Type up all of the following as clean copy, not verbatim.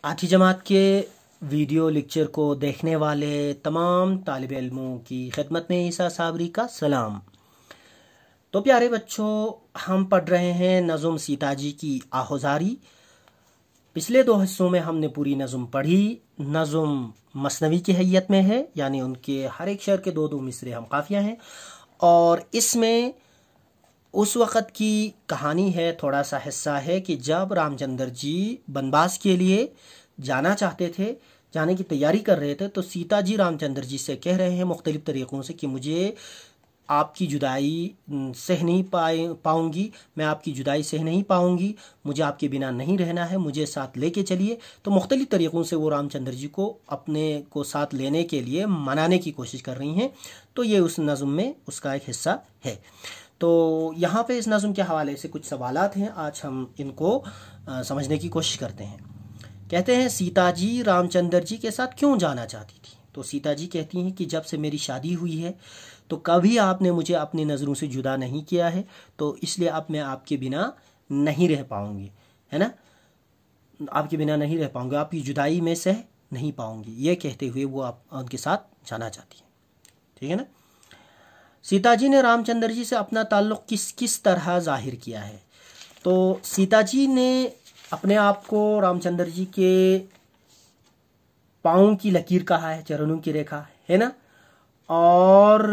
आठवीं जमात के video lecture को देखने वाले तमाम तालिब इल्मों की खिदमत में ईसा साबरी का सलाम। तो प्यारे बच्चों, हम पढ़ रहे हैं नज़्म सीताजी की आहोजारी। पिछले दो हिस्सों में हमने पूरी नज़्म पढ़ी। नज़्म मसनवी की हैयत में है, यानी उनके हर एक शेर के दो दो मिसरे हम काफिया हैं, और इसमें उस वक़्त की कहानी है, थोड़ा सा हिस्सा है कि जब रामचंद्र जी बनवास के लिए जाना चाहते थे, जाने की तैयारी कर रहे थे, तो सीता जी रामचंद्र जी से कह रहे हैं मुख्तलिफ तरीक़ों से कि मुझे आपकी जुदाई सह नहीं पाऊंगी, मैं आपकी जुदाई सह नहीं पाऊंगी, मुझे आपके बिना नहीं रहना है, मुझे साथ लेके चलिए। तो मुख्तलिफ तरीक़ों से वो रामचंद्र जी को अपने को साथ लेने के लिए मनाने की कोशिश कर रही हैं। तो ये उस नज़्म में उसका एक हिस्सा है। तो यहाँ पे इस नज़्म के हवाले से कुछ सवालात हैं, आज हम इनको समझने की कोशिश करते हैं। कहते हैं, सीता जी रामचंद्र जी के साथ क्यों जाना चाहती थी? तो सीता जी कहती हैं कि जब से मेरी शादी हुई है तो कभी आपने मुझे अपनी नज़रों से जुदा नहीं किया है, तो इसलिए अब मैं आपके बिना नहीं रह पाऊंगी, है ना, आपके बिना नहीं रह पाऊंगी, आपकी जुदाई में सह नहीं पाऊंगी, ये कहते हुए वो आप उनके साथ जाना चाहती है। ठीक है ना। सीता जी ने रामचंद्र जी से अपना ताल्लुक़ किस किस तरह जाहिर किया है? तो सीता जी ने अपने आप को रामचंद्र जी के पाँव की लकीर कहा है, चरणों की रेखा, है ना, और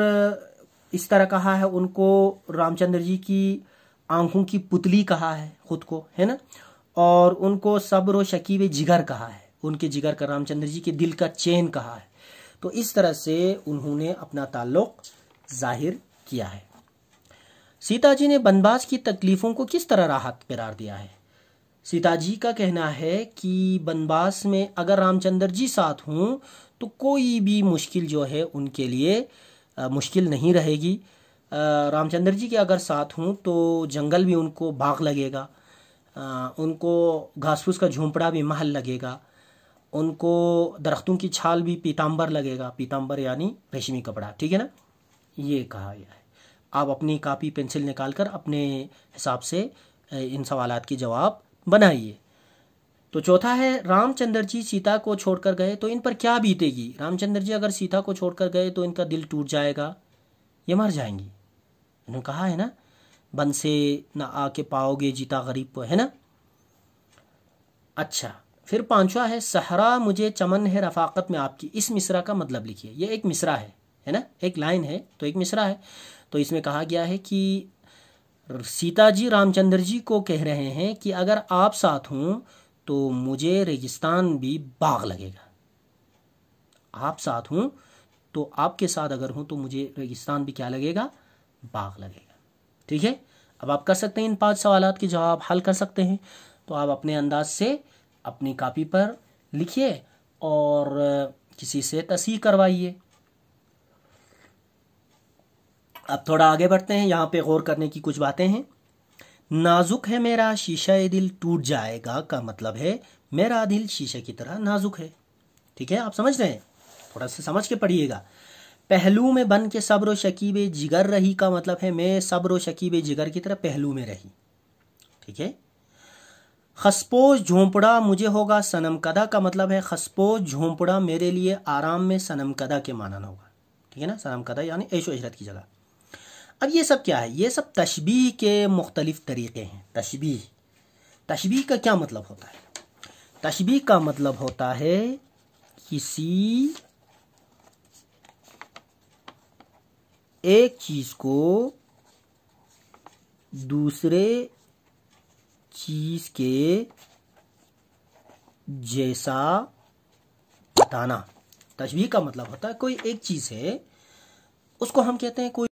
इस तरह कहा है उनको रामचंद्र जी की आंखों की पुतली कहा है खुद को, है ना, और उनको सब्र व शकीब जिगर कहा है, उनके जिगर का, रामचंद्र जी के दिल का चैन कहा है। तो इस तरह से उन्होंने अपना ताल्लुक़ जाहिर किया है। सीता जी ने बनवास की तकलीफ़ों को किस तरह राहत करार दिया है? सीता जी का कहना है कि बनवास में अगर रामचंद्र जी साथ हों तो कोई भी मुश्किल जो है उनके लिए मुश्किल नहीं रहेगी। रामचंद्र जी के अगर साथ हों तो जंगल भी उनको बाग लगेगा, उनको घास फूस का झोंपड़ा भी महल लगेगा, उनको दरख्तों की छाल भी पीताम्बर लगेगा, पीताम्बर यानी रेशमी कपड़ा। ठीक है ना, ये कहा गया है। आप अपनी कापी पेंसिल निकाल कर अपने हिसाब से इन सवालात की जवाब बनाइए। तो चौथा है, रामचंद्र जी सीता को छोड़कर गए तो इन पर क्या बीतेगी? रामचंद्र जी अगर सीता को छोड़कर गए तो इनका दिल टूट जाएगा, ये मर जाएंगी। इन्होंने कहा है ना, बन से ना आके पाओगे जीता गरीब को, है ना। अच्छा, फिर पांचवा है, सहरा मुझे चमन है रफाकत में आपकी। इस मिसरा का मतलब लिखिए। ये एक मिसरा है ना, एक लाइन है तो एक मिसरा है। तो इसमें कहा गया है कि सीता जी रामचंद्र जी को कह रहे हैं कि अगर आप साथ हों तो मुझे रेगिस्तान भी बाग लगेगा। आप साथ हों तो, आपके साथ अगर हूं तो मुझे रेगिस्तान भी क्या लगेगा? बाग लगेगा। ठीक है। अब आप कर सकते हैं, इन 5 सवालात के जवाब हल कर सकते हैं। तो आप अपने अंदाज से अपनी कापी पर लिखिए और किसी से तस्हीह करवाइए। अब थोड़ा आगे बढ़ते हैं, यहाँ पे गौर करने की कुछ बातें हैं। नाजुक है मेरा शीशा ये दिल टूट जाएगा का मतलब है मेरा दिल शीशे की तरह नाजुक है। ठीक है, आप समझ रहे हैं, थोड़ा सा समझ के पढ़िएगा। पहलू में बन के सब्र शकीबे जिगर रही का मतलब है मैं सब्र शकीबे जिगर की तरह पहलू में रही। ठीक है। खसपोश झोंपड़ा मुझे होगा सनम कदा का मतलब है खसपोश झोंपड़ा मेरे लिए आराम में सनम कदा के मानना होगा। ठीक है ना, सनम कदा यानी ऐशो इशरत की जगह। अब ये सब क्या है? ये सब तशबीह के मुख्तलिफ तरीक़े हैं। तशबीह का क्या मतलब होता है? तशबीह का मतलब होता है किसी एक चीज को दूसरे चीज के जैसा बताना। तशबीह का मतलब होता है कोई एक चीज है, उसको हम कहते हैं कोई